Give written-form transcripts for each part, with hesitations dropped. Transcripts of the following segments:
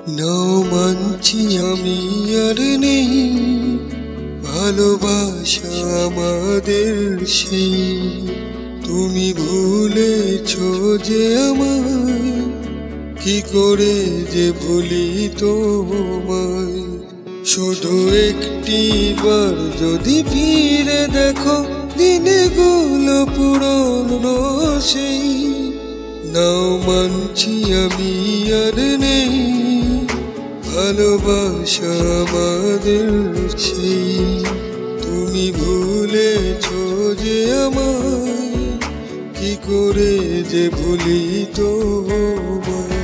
নাও মানছি আমি আর নেই ভালোবাসা আমাদের সেই। তুমি ভুলেছো যে আমায়, কি করে যে ভুলি তোমায়। শুধু একটি বার যদি ফিরে দেখো দিনগুলো পুরনো সেই। নাও মানছি আমি আর নেই ভালোবাসা আমাদের সেই। তুমি ভুলেছো যে আমায়, কি করে যে ভুলি তোমায়।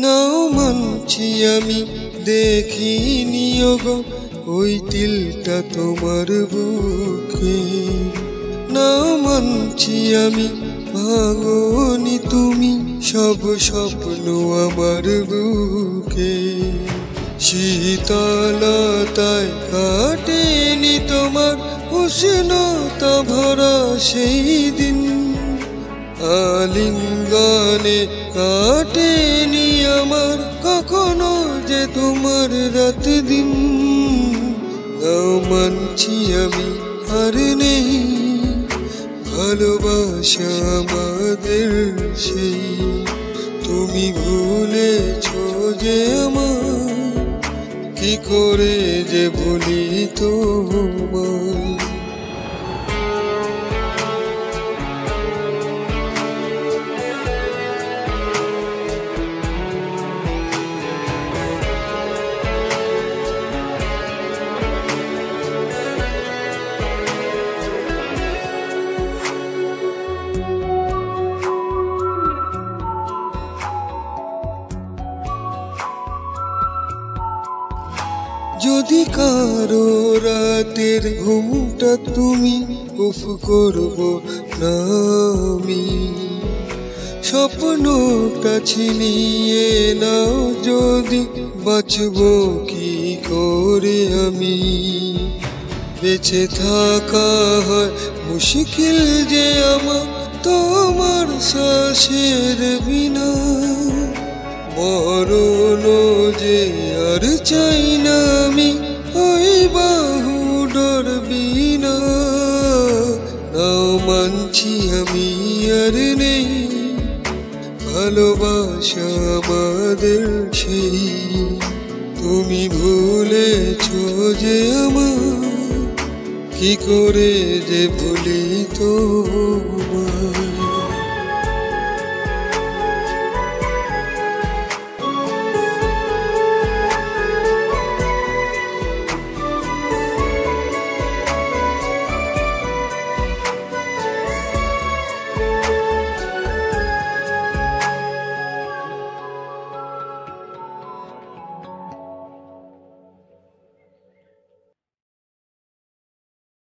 নাও মানছি আমি দেখিনি গো ওই তিলটা তোমার বুকে। নাও মানছি আমি ভাঙনি তুমি সব স্বপ্ন আমার বুকে। শীতলতায় কাটেনি তোমার উষ্ণতা ভরা সেই দিন। আলিঙ্গনে কাটেনি আমার কখনো যে তোমার রাত দিন। নাও মানছি আমি আর নেই ভালোবাসা আমাদের সেই। তুমি ভুলেছো যে আমায়, কি করে যে ভুলি তোমায়। যদি কারো রাতের ঘুমটা তুমি উফ করবো না আমি, স্বপ্নটা ছিনিয়ে নাও যদি বাঁচবো কি করে আমি। বেঁচে থাকা হয় মুশকিল যে আমার তোমার শ্বাসের বিনা। মরণ যে আর চাই না আমি ওই বাহুডোর বিনা। নাও মানছি আমি আর নেই ভালোবাসা আমাদের সেই। তুমি ভুলেছো যে আমায়, কি করে যে ভুলি তোমায়।